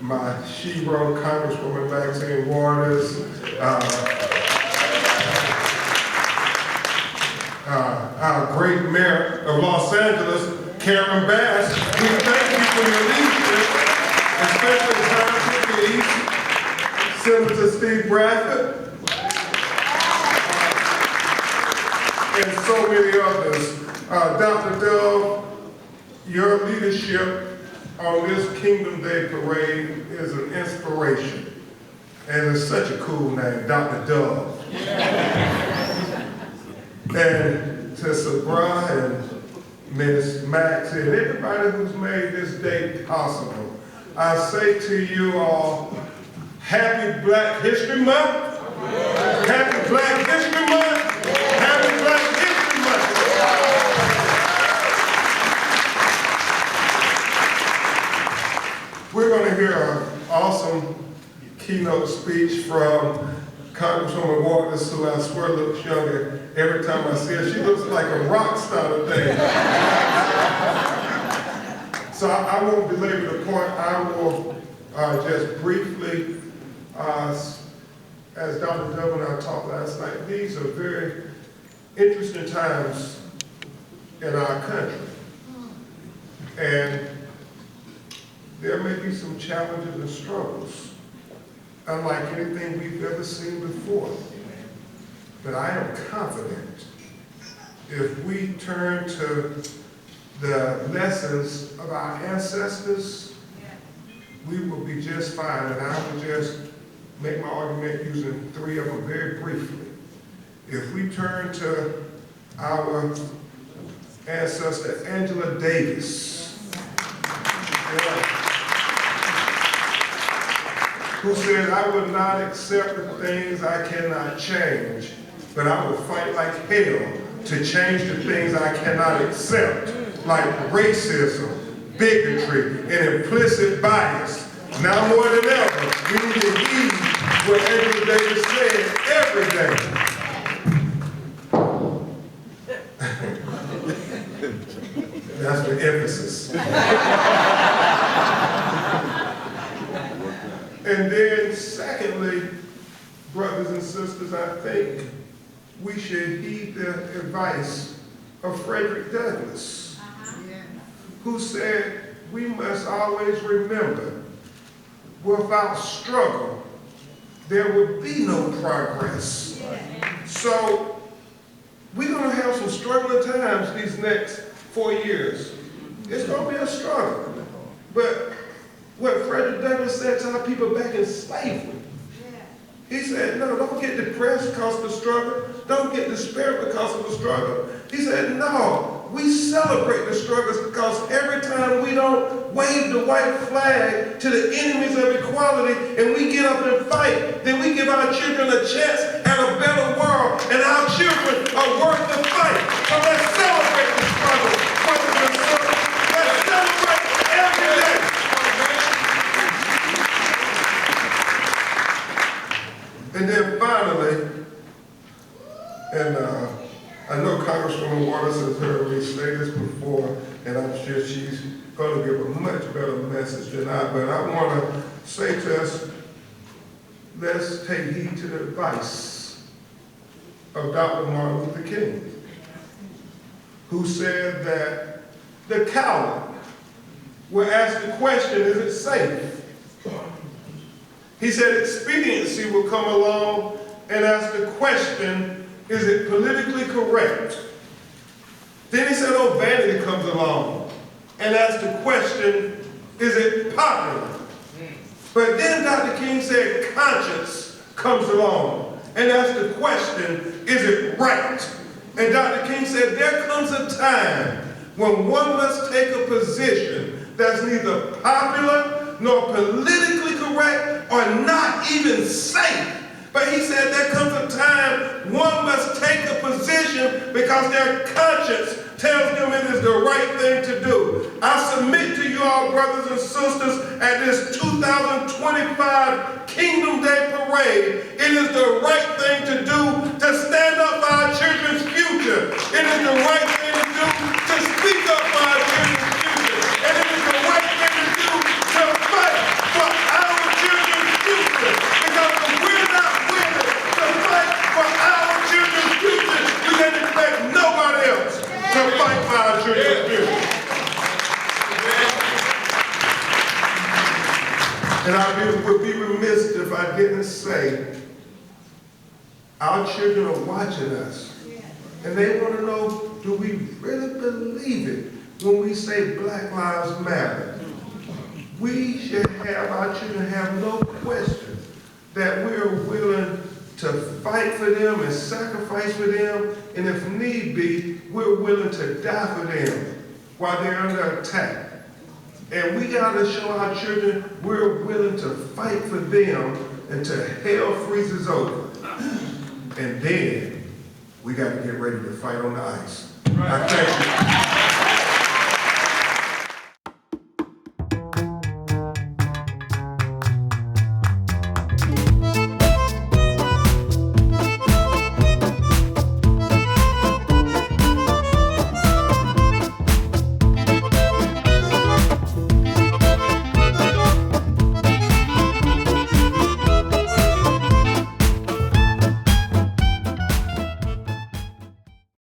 my she-wrote Congresswoman Maxine Waters, our great mayor of Los Angeles, Karen Bass. We thank you for your leadership, especially times of peace. Senator Steve Bradford, and so many others. Dr. Dove, your leadership on this Kingdom Day parade is an inspiration. And it's such a cool name, Dr. Dove. And to Sabra and Miss Max and everybody who's made this day possible, I say to you all, Happy Black History Month. Happy Black History Month. Happy Black History Month. We're going to hear an awesome keynote speech from Congresswoman Waters, who I swear looks younger every time I see her. She looks like a rock star today. So I won't belabor the point. I will just briefly, as Dr. Dove and I talked last night, these are very interesting times in our country. And there may be some challenges and struggles, unlike anything we've ever seen before. But I am confident if we turn to the lessons of our ancestors, we will be just fine. And I will just make my argument using three of them very briefly. If we turn to our ancestor, Angela Davis, who said, I will not accept the things I cannot change, but I will fight like hell to change the things I cannot accept, like racism, bigotry, and implicit bias. Now more than ever, we need to heed what Adrian Davis said every day. That's the emphasis. And then secondly, brothers and sisters, I think we should heed the advice of Frederick Douglass, who said, we must always remember, without struggle, there will be no progress. So we're going to have some struggling times these next 4 years. It's going to be a struggle. But what Frederick Douglass said to our people back in slavery, he said, no, don't get depressed because of the struggle. Don't get despair because of the struggle. He said, no, we celebrate the struggles because every time we don't wave the white flag to the enemies of equality and we get up and fight, then we give our children a chance at a better world, and our children are worth the fight. So let's celebrate the struggle. Let's celebrate every day. And then finally, and I know Congresswoman Waters has heard me say this before, and I'm sure she's going to give a much better message than I, but I want to say to us, let's take heed to the advice of Dr. Martin Luther King, who said that the coward will ask the question, is it safe? He said expediency will come along and ask the question, is it politically correct? Then he said, oh, vanity comes along and asks the question, is it popular? But then Dr. King said conscience comes along and asks the question, is it right? And Dr. King said, there comes a time when one must take a position that's neither popular nor politically correct or not even safe. But he said there comes a time one must take a position because their conscience tells them it is the right thing to do. I submit to you all, brothers and sisters, at this 2025 Kingdom Day Parade, it is the right thing to do to stand up for our children's future. It is the right thing to do to speak up for our children's future. And it is the right thing to do to fight for And I would be remiss if I didn't say, our children are watching us. And they want to know, do we really believe it when we say Black Lives Matter? We should have, our children have no question that we're willing to fight for them and sacrifice for them, and if need be, we're willing to die for them while they're under attack. And we gotta show our children we're willing to fight for them until hell freezes over. And then we gotta get ready to fight on the ice. I thank you.